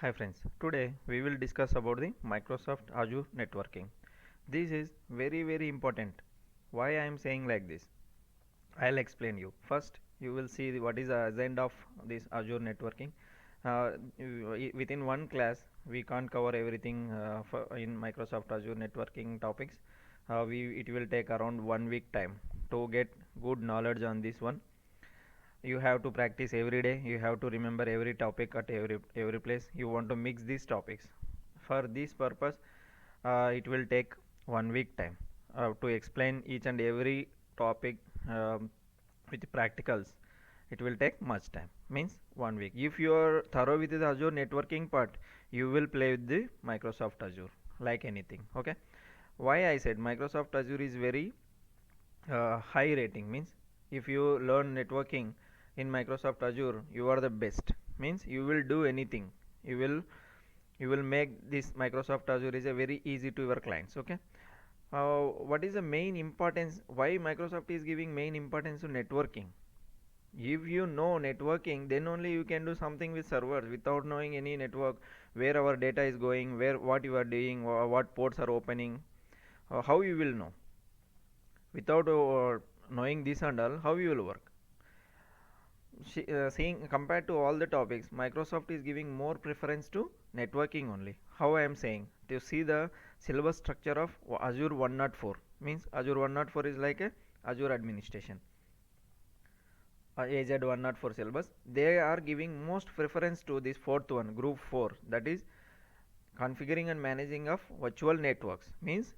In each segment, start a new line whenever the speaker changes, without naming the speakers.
Hi friends, today we will discuss about the Microsoft Azure networking. This is very important. Why I am saying like this? I'll explain you. First, you will see what is the agenda of this Azure networking. Within one class, we can't cover everything in Microsoft Azure networking topics. It will take around 1 week time to get good knowledge on this one. You have to practice every day. You have to remember every topic at every place. You want to mix these topics. For this purpose, it will take 1 week time to explain each and every topic with practicals. It will take much time, means 1 week. If you are thorough with the Azure networking part, you will play with the Microsoft Azure like anything. Okay, why I said Microsoft Azure is very high rating, means if you learn networking in Microsoft Azure, you are the best, means you will do anything. You will you will make this Microsoft Azure is a very easy to your clients. Okay, what is the main importance, why Microsoft is giving main importance to networking? If you know networking, then only you can do something with servers. Without knowing any network, where our data is going, where what you are doing, what ports are opening, how you will know? Without knowing this and all, how you will work? Seeing compared to all the topics, Microsoft is giving more preference to networking only. How I am saying, to see the syllabus structure of Azure 104, means Azure 104 is like a Azure administration, AZ 104 syllabus. They are giving most preference to this fourth one, group 4, that is configuring and managing of virtual networks. Means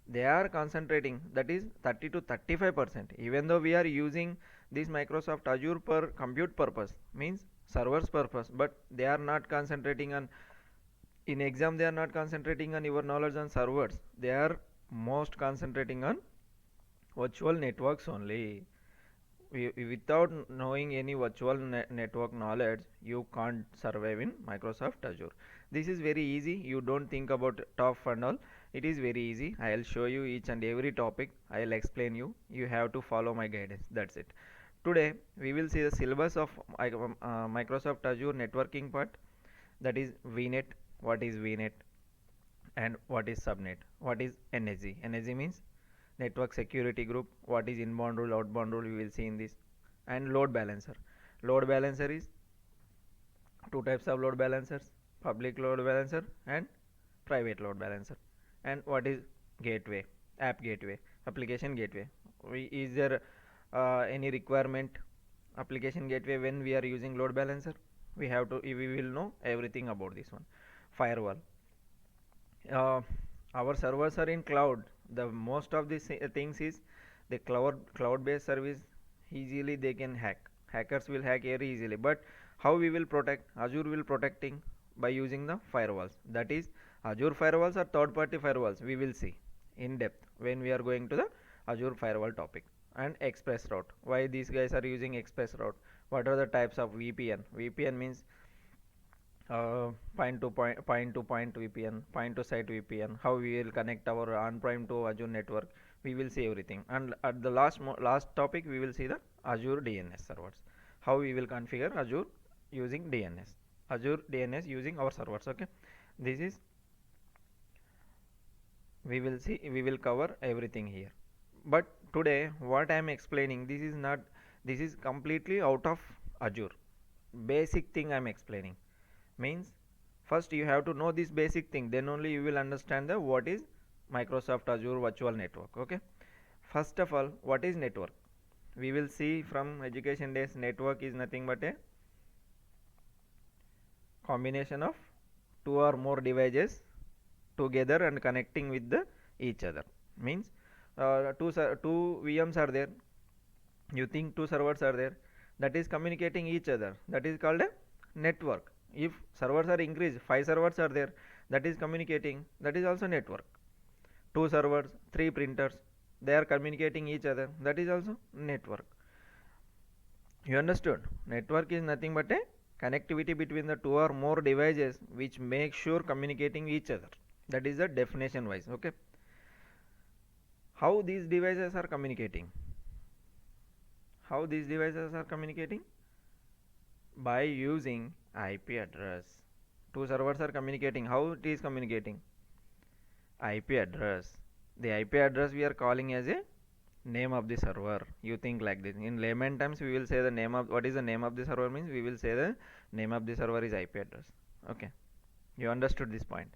they are concentrating, that is 30 to 35%. Even though we are using this Microsoft Azure per compute purpose, means servers purpose, but they are not concentrating on, in exam they are not concentrating on your knowledge on servers. They are most concentrating on virtual networks only. Without knowing any virtual network knowledge, you can't survive in Microsoft Azure. This is very easy. You don't think about tough and all. It is very easy. I'll show you each and every topic. I'll explain you. You have to follow my guidance. That's it. Today we will see the syllabus of Microsoft Azure networking part. That is Vnet. What is Vnet? And what is subnet? What is NSG? NSG means network security group. What is inbound rule, outbound rule, we will see in this. And load balancer. Load balancer is two types of load balancers: public load balancer and private load balancer. And what is gateway? App gateway, application gateway. Is there any requirement application gateway when we are using load balancer? We have to, we will know everything about this one. Firewall. uh, our servers are in cloud. The most of these things is the cloud based service. Easily they can hack. Hackers will hack very easily. But how we will protect? Azure will protecting by using the firewalls. That is Azure firewalls or third party firewalls. We will see in depth when we are going to the Azure firewall topic. And express route. Why these guys are using express route? What are the types of VPN? VPN means point to point VPN, point to site VPN, how we will connect our on-prem to Azure network. We will see everything. And at the last topic, we will see the Azure DNS servers. How we will configure Azure using DNS. Azure DNS using our servers. Okay, this is, we will see. We will cover everything here. But today, what I am explaining, this is not. This is completely out of Azure. Basic thing I am explaining. Means first you have to know this basic thing, then only you will understand the what is Microsoft Azure Virtual Network. Okay, first of all, what is network? We will see from education days, network is nothing but a combination of two or more devices together and connecting with the each other. Means two VMs are there, you think two servers are there, that is communicating each other, that is called a network. If servers are increased, 5 servers are there, that is communicating, that is also network. Two servers, three printers, they are communicating each other, that is also network. You understood? Network is nothing but a connectivity between the two or more devices which make sure communicating each other. That is the definition wise. Okay, how these devices are communicating? How these devices are communicating? By using IP address. Two servers are communicating. How it is communicating? IP address. The IP address we are calling as a name of the server. You think like this. In layman terms, we will say the name of what is the name of the server means we will say the name of the server is IP address. Okay, you understood this point.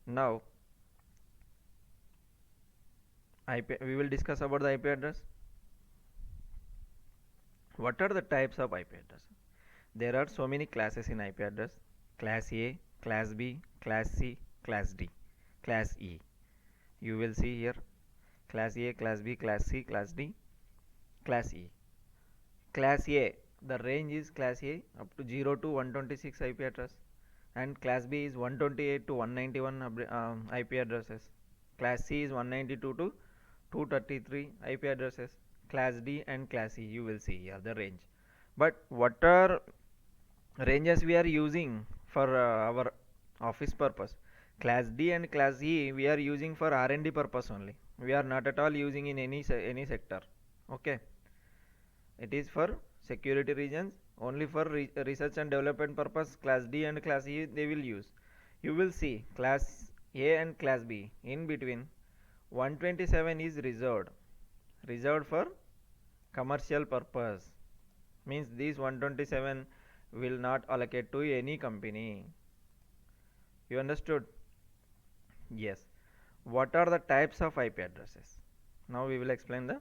Now, IP we will discuss about the IP address. What are the types of IP address? There are so many classes in IP address: class A, class B, class C, class D, class E. You will see here class A, class B, class C, class D, class E. Class A, the range is class A up to 0 to 126 IP address, and class B is 128 to 191 IP addresses. Class C is 192 to 233 IP addresses. Class D and class E, you will see here the range. But what are ranges we are using for our office purpose? Class D and class E we are using for R&D purpose only. We are not at all using in any sector. Okay, it is for security reasons only. For research and development purpose, class D and class E they will use. You will see class A and class B in between 127 is reserved for commercial purpose, means this 127 will not allocate to any company. You understood? Yes. What are the types of IP addresses? Now we will explain the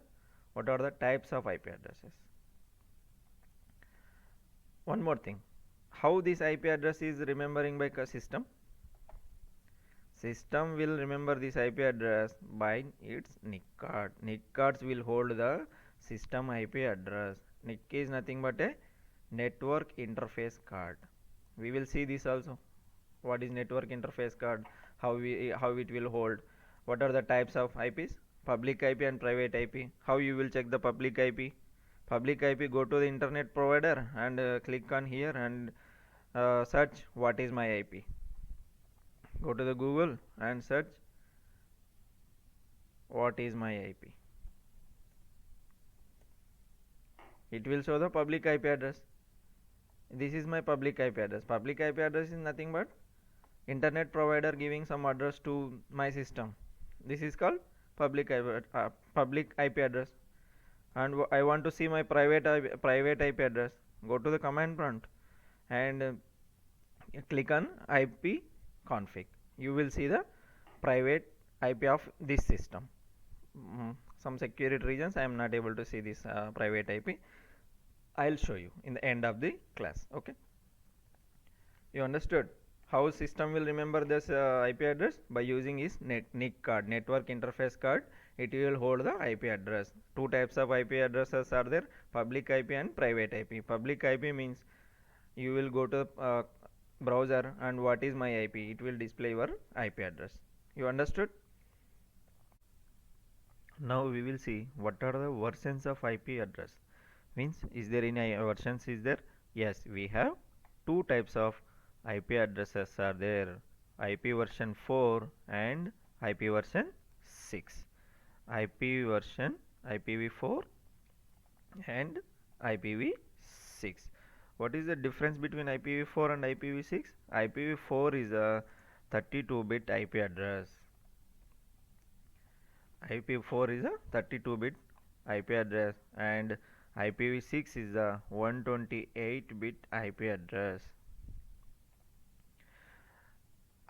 what are the types of IP addresses. One more thing, how this IP address is remembering by system. System will remember this IP address by its NIC card. NIC cards will hold the system IP address. NIC is nothing but a network interface card. We will see this also. What is network interface card? How it will hold? What are the types of IPs? Public IP and private IP. How you will check the public IP? Public IP, go to the internet provider and click on here and search what is my IP. Go to the Google and search what is my IP. It will show the public IP address. This is my public IP address. Public IP address is nothing but internet provider giving some address to my system. This is called public IP address. And I want to see my private IP address. Go to the command prompt and click on IP config. You will see the private IP of this system. Some security reasons I am not able to see this private IP. I'll show you in the end of the class. Okay, you understood how system will remember this IP address? By using his NIC card, network interface card. It will hold the IP address. Two types of IP addresses are there: public IP and private IP. Public IP means you will go to browser and what is my IP, it will display your IP address. You understood? Now we will see what are the versions of IP address. Means is there any versions is there? Yes, we have two types of IP addresses are there: IP version 4 and IP version 6. IP version IPv4 and IPv6. What is the difference between IPv4 and IPv6? IPv4 is a 32-bit IP address. IPv4 is a 32-bit IP address and IPv6 is a 128-bit IP address.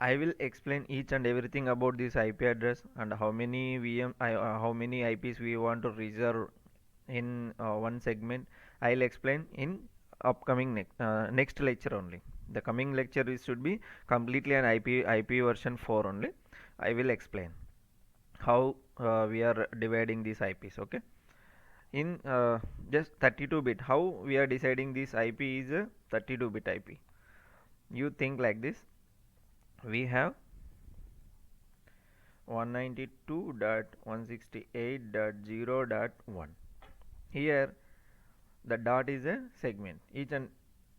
I will explain each and everything about this IP address and how many how many IPs we want to reserve in one segment. I'll explain in upcoming next lecture only. The coming lecture should be completely an IP version 4 only. I will explain how we are dividing these IPs. Okay, in just 32-bit, how we are deciding this IP is a 32-bit IP. You think like this: we have 192.168.0.1. Here the dot is a segment. Each and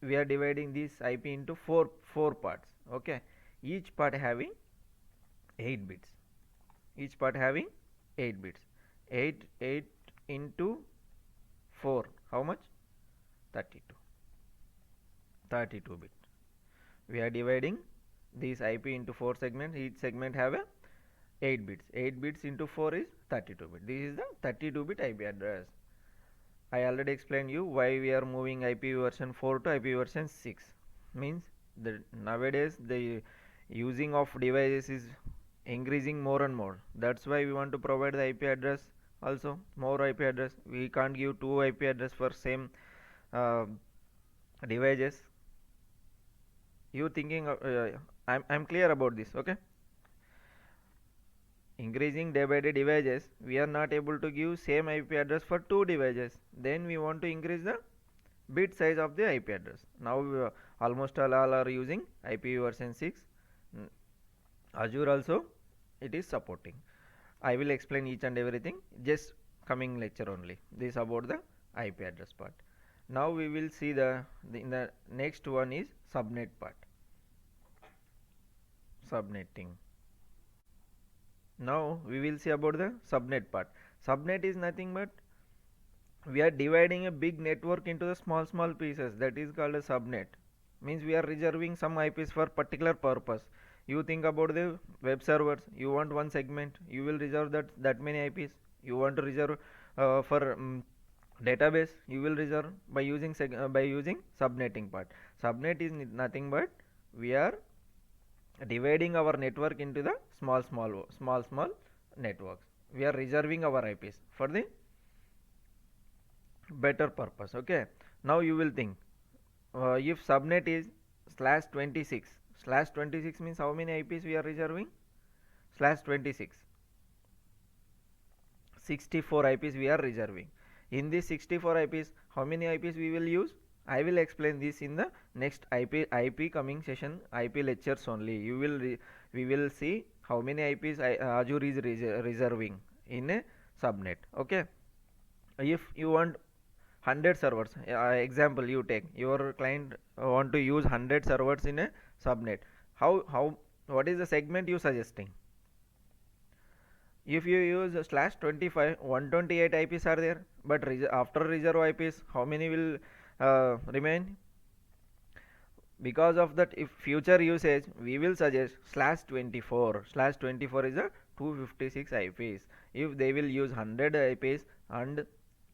we are dividing this IP into four parts. Okay, each part having 8 bits. Each part having 8 bits. 8 into 4, how much? 32. 32 bit. We are dividing this IP into 4 segments. Each segment have a 8 bits. 8 bits into 4 is 32 bit. This is the 32-bit IP address. I already explained you why we are moving IP version 4 to IP version 6. Means that nowadays the using of devices is increasing more and more. That's why we want to provide the IP address also, more IP address. We can't give 2 IP address for same uh, devices. You thinking I'm clear about this, okay? Increasing day by day devices, we are not able to give same IP address for 2 devices. Then we want to increase the bit size of the IP address. Now almost all are using IP version 6. Azure also it is supporting. I will explain each and everything just coming lecture only. This about the IP address part. Now we will see in the next one is subnet part. Subnetting. Now we will see about the subnet part. Subnet is nothing but we are dividing a big network into the small pieces. That is called a subnet. Means we are reserving some IPs for particular purpose. You think about the web servers. You want one segment. You will reserve that many IPs. You want to reserve for database. You will reserve by using subnetting part. Subnet is nothing but we are dividing our network into the small networks. We are reserving our IPs for the better purpose. Okay, now you will think if subnet is /26 means how many IPs we are reserving. /26 64 IPs we are reserving. In this 64 IPs, how many IPs we will use? I will explain this in the next IP coming session, IP lectures only. We will see how many IPs Azure is reserving in a subnet. Okay, if you want 100 servers, example you take, your client want to use 100 servers in a subnet. How what is the segment you suggesting? If you use /25, 128 IPs are there, but after reserve IPs, how many will remain? Because of that, if future usage, we will suggest /24. /24 is a 256 IPs. If they will use 100 IPs and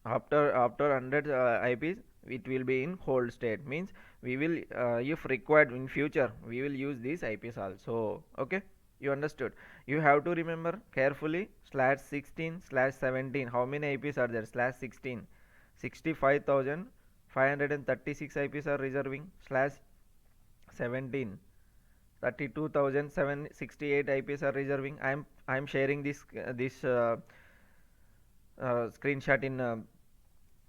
after 100 IPs, it will be in hold state. Means we will, if required in future, we will use these IPs also. Okay, you understood? You have to remember carefully /16/17. How many IPs are there? /16, 65,536 IPs are reserving. /17, 32,768 IPs are reserving. I am sharing this screenshot in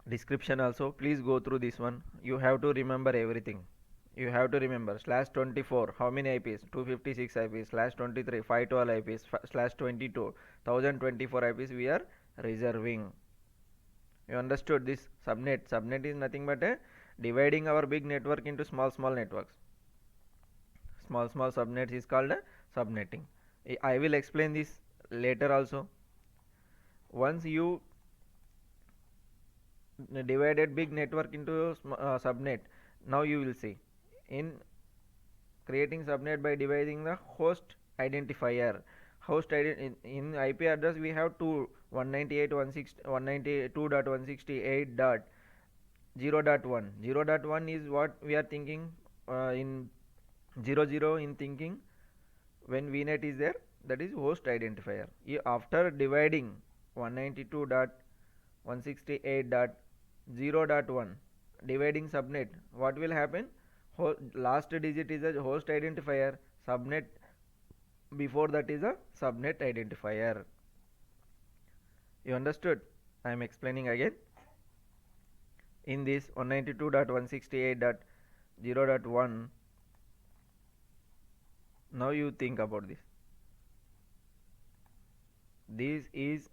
description also. Please go through this one. You have to remember everything. You have to remember /24 how many IPs? 256 IPs. /23 512 IPs. /22 1024 IPs we are reserving. You understood this? Subnet is nothing but a dividing our big network into small networks. Small subnets is called a subnetting. I will explain this later also. Once you divided big network into subnet, now you will see in creating subnet by dividing the host identifier. In IP address we have two, 192.168.0.1. 0.1 is what we are thinking in 00 in thinking when vnet is there, that is host identifier. After dividing 192.168.0.1 dividing subnet, what will happen? Last digit is a host identifier, subnet before that is a subnet identifier. You understood? I am explaining again. In this 192.168.0.1, now you think about this. This is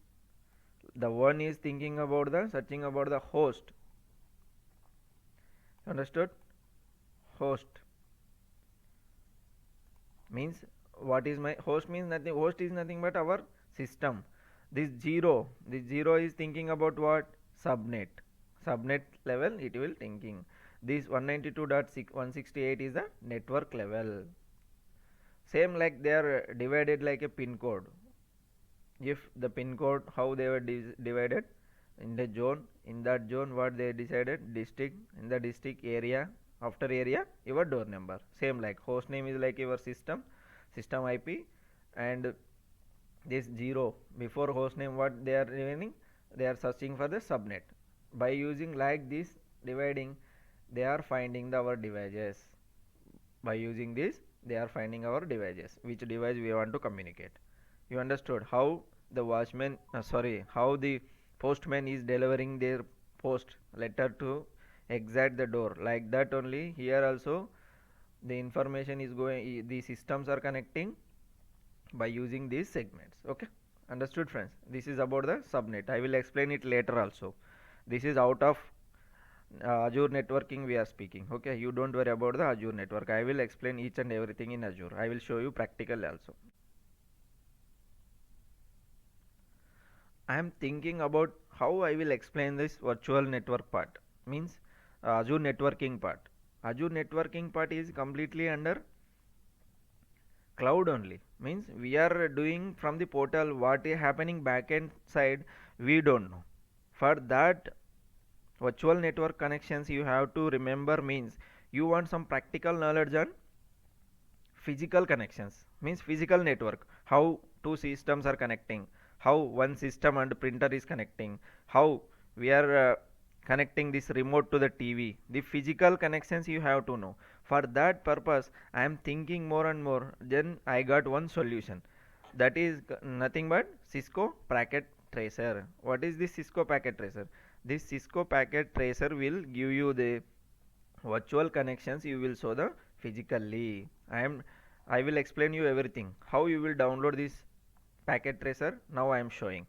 the one is thinking about the searching about the host. Understood? Host means what is my host means nothing. Host is nothing but our system. This zero is thinking about what? Subnet level it will thinking. This 192.168 is the network level. Same like they are divided like a pin code. If the pin code, how they were divided in the zone, in that zone what they decided, district, in the district area, after area your door number. Same like host name is like your system IP, and this 0 before host name what they are remaining, they are searching for the subnet. By using like this dividing, they are finding our devices. By using this they are finding our devices, which device we want to communicate. You understood how the watchman, how the postman is delivering their post letter to exact the door. Like that only here also the information is going, the systems are connecting by using these segments. Okay, understood friends? This is about the subnet. I will explain it later also. This is out of Azure networking we are speaking. Okay, you don't worry about the Azure network. I will explain each and everything in Azure. I will show you practical also. I am thinking about how I will explain this virtual network part, means Azure networking part. Azure networking part is completely under cloud only, means we are doing from the portal. What is happening backend side we don't know. For that virtual network connections you have to remember, means you want some practical knowledge on physical connections, means physical network, how two systems are connecting, how one system and printer is connecting, how we are connecting this remote to the TV. The physical connections you have to know. For that purpose I am thinking more and more, then I got one solution, that is nothing but Cisco packet tracer. What is this Cisco packet tracer? This Cisco packet tracer will give you the virtual connections, you will show the physically. I will explain you everything how you will download this packet tracer. Now I am showing.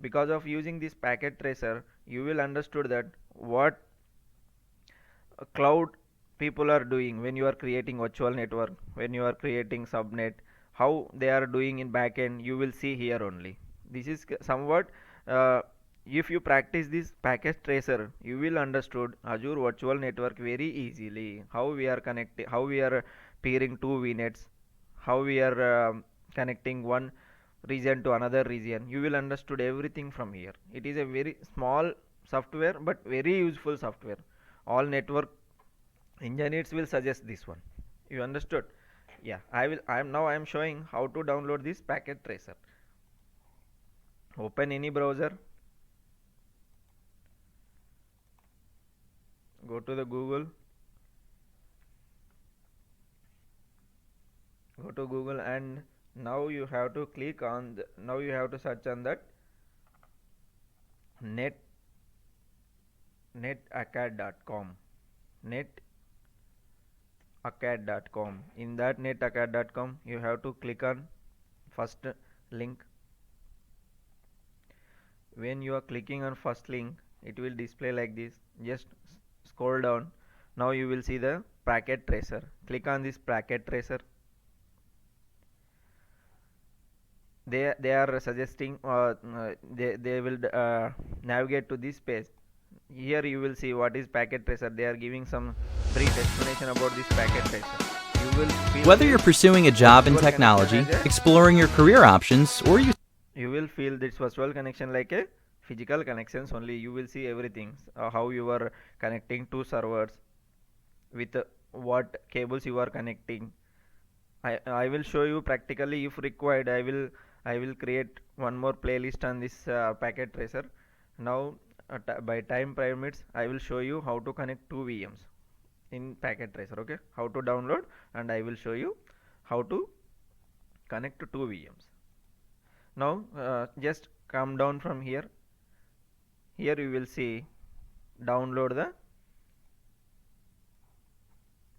Because of using this packet tracer you will understood that what cloud people are doing when you are creating virtual network, when you are creating subnet, how they are doing in backend, you will see here only. This is somewhat if you practice this packet tracer you will understood Azure virtual network very easily, how we are connecting, how we are peering two vnets, how we are connecting one region to another region. You will understood everything from here. It is a very small software but very useful software. All network engineers will suggest this one. You understood? Yeah, I am showing how to download this packet tracer. Open any browser, go to the Google, and now you have to click on now you have to search on that net netacad.com, netacad.com. In that netacad.com you have to click on first link. When you are clicking on first link it will display like this. Just scroll down. Now you will see the packet tracer. Click on this packet tracer. They are suggesting they will navigate to this page. Here you will see what is packet tracer. They are giving some brief explanation about this packet tracer. You will feel
whether you're pursuing a job in technology, exploring your career options, or
you will feel this virtual connection like a physical connections only. You will see everything, how you are connecting two servers, with what cables you are connecting. I will show you practically. If required I will create one more playlist on this packet tracer. Now by time permits I will show you how to connect two VMs in packet tracer. Okay, how to download, and I will show you how to connect to two VMs. Now just come down from here. Here you will see download the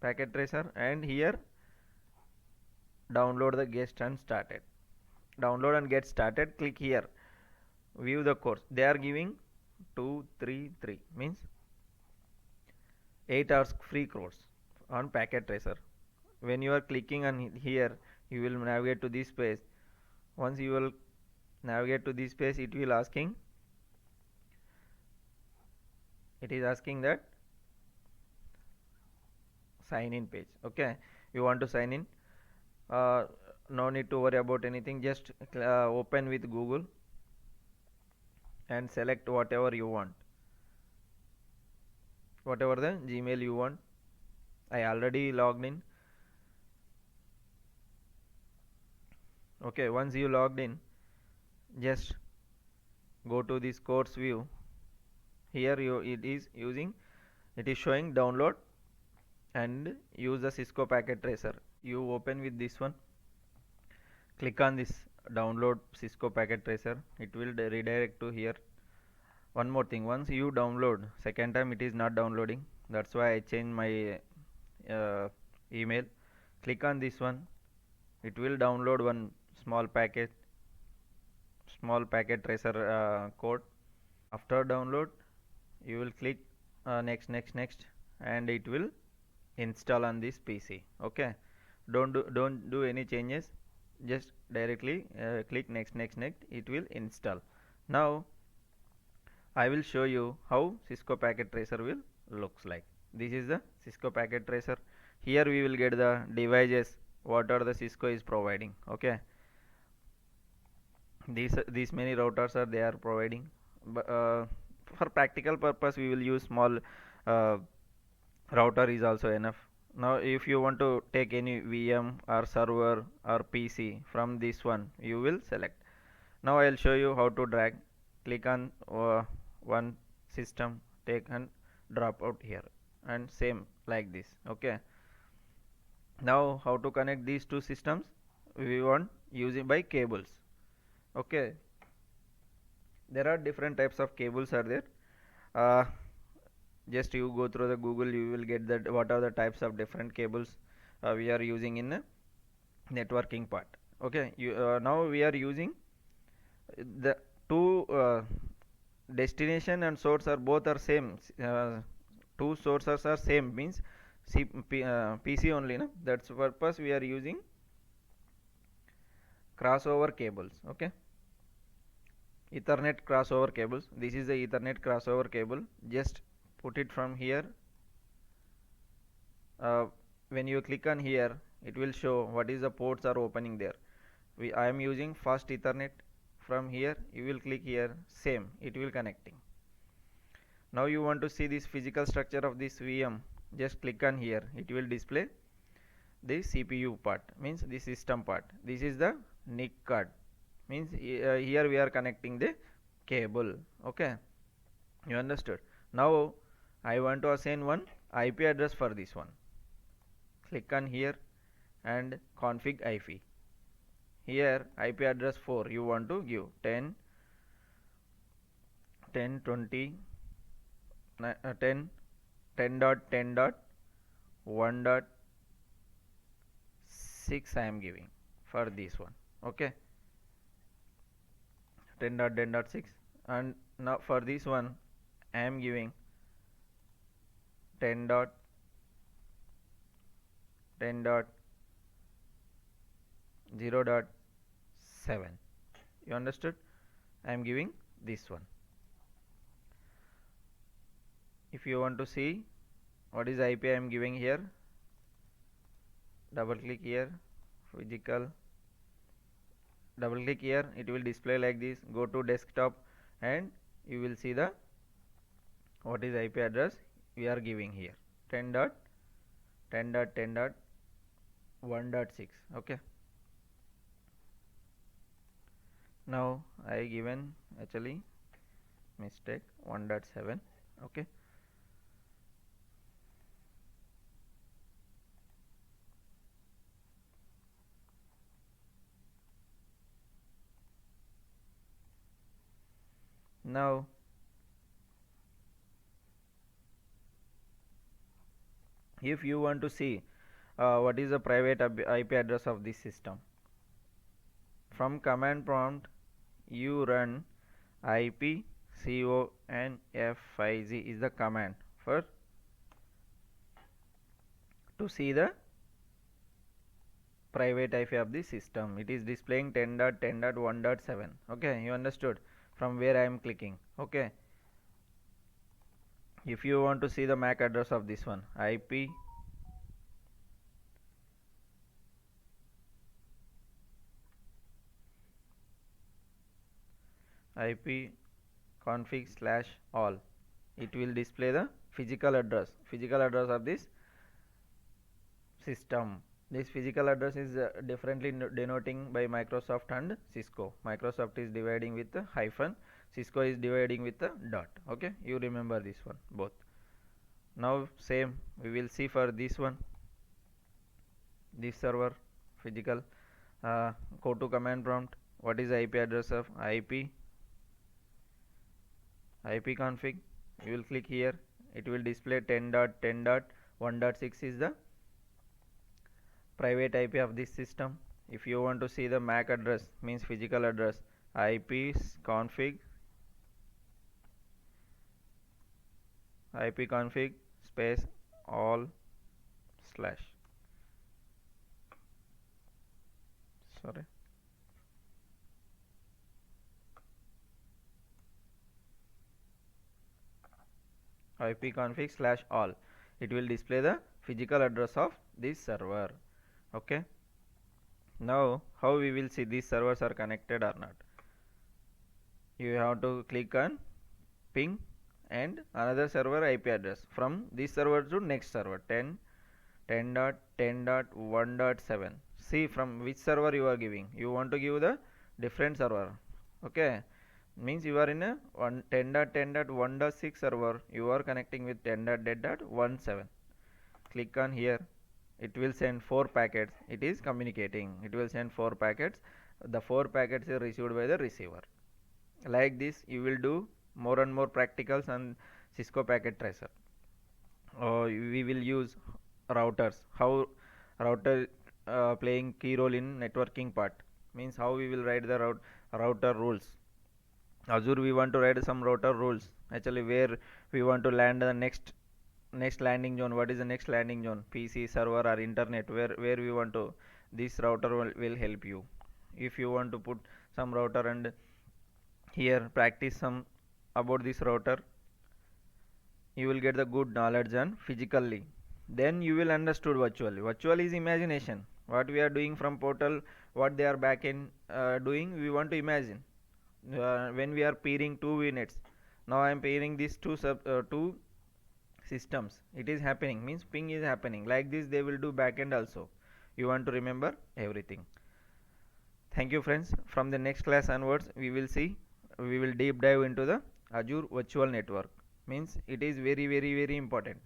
packet tracer, and here download the get and started. Download and get started. Click here, view the course. They are giving 233, means 8 hours free course on packet tracer. When you are clicking on here you will navigate to this page. Once you will navigate to this page, it will asking, it is asking that sign in page. Okay, you want to sign in, uh, no need to worry about anything. Just open with Google and select whatever you want, whatever the Gmail you want. I already logged in. Okay, once you logged in, just go to this course view. Here it is showing download and use the Cisco packet tracer. You open with this one, click on this download Cisco packet tracer. It will redirect to here. One more thing, once you download, second time it is not downloading. That's why I changed my email. Click on this one. It will download one small packet tracer code. After download, you will click next, and it will install on this PC. Okay, don't do any changes. Just directly click next. It will install. Now I will show you how Cisco packet tracer will looks like. This is the Cisco packet tracer. Here we will get the devices what are the Cisco is providing. Okay, these many routers are they are providing. But for practical purpose we will use small uh, router is also enough. Now if you want to take any VM or server or PC from this one, you will select. Now I'll show you how to drag. Click on one system, take and drop out here, and same like this. Okay, now how to connect these two systems? We want using by cables. Okay, there are different types of cables are there. uh, just you go through the Google, you will get that what are the types of different cables we are using in the networking part. Okay, now we are using the two destination and source are both are same. Two sources are same means PC only, no? That's purpose we are using crossover cables. Okay, Ethernet crossover cables. This is the Ethernet crossover cable. Just put it from here. When you click on here, it will show what is the ports are opening there. I am using fast Ethernet. From here you will click here, same it will connecting. Now you want to see this physical structure of this VM, just click on here. It will display the CPU part, means the system part. This is the NIC card, means here we are connecting the cable. Okay, you understood. Now I want to assign one IP address for this one. Click on here and config IP. Here IP address 4 you want to give 10 20 10 10.10.1.6 I am giving for this one. Okay, 10.10.6, and now for this one I am giving 10.10.0.7. You understood? I am giving this one. If you want to see what is IP I am giving here, double click here, physical, double click here, it will display like this. Go to desktop and you will see the what is IP address we are giving here, 10.10.10.1.6. okay, now I given actually mistake 1.7. okay, now if you want to see what is the private IP address of this system, from command prompt you run ipconfig is the command for to see the private IP of the system. It is displaying 10.10.1.7. okay, you understood from where I am clicking. Okay, if you want to see the MAC address of this one, IP ip config slash all. It will display the physical address of this system. This physical address is differently denoting by Microsoft and Cisco. Microsoft is dividing with the hyphen, Cisco is dividing with the dot. Okay, you remember this one both. Now same we will see for this one, this server physical. Go to command prompt. What is the IP address of IP config? You will click here. It will display 10.10.1.6 is the private IP of this system. If you want to see the MAC address, means physical address, IP config space all slash, sorry, IP config slash all. It will display the physical address of this server. Okay, now how we will see these servers are connected or not? You have to click on ping and another server IP address from this server to next server 10.10.1.7. See from which server you are giving. You want to give the different server. Okay, means you are in a 10.10.1.6 server. You are connecting with 10.10.17. Click on here. It will send 4 packets. It is communicating. It will send 4 packets. The 4 packets are received by the receiver. Like this you will do more and more practicals on Cisco packet tracer. We will use routers. How router playing key role in networking part, means how we will write the router rules. Azure we want to write some router rules. Actually where we want to land the next landing zone. What is the next landing zone? PC, server or internet, where we want to, this router will help you. If you want to put some router and here practice some about this router, you will get the good knowledge on physically. Then you will understood virtual is imagination. What we are doing from portal, what they are back in doing, we want to imagine. When we are peering 2 Vnets, now I am peering these two systems, it is happening, means ping is happening. Like this they will do backend also. You want to remember everything. Thank you friends. From the next class onwards we will deep dive into the Azure Virtual Network. Means it is very important.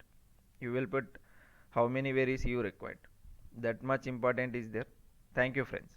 You will put how many varies you required. That much important is there. Thank you friends.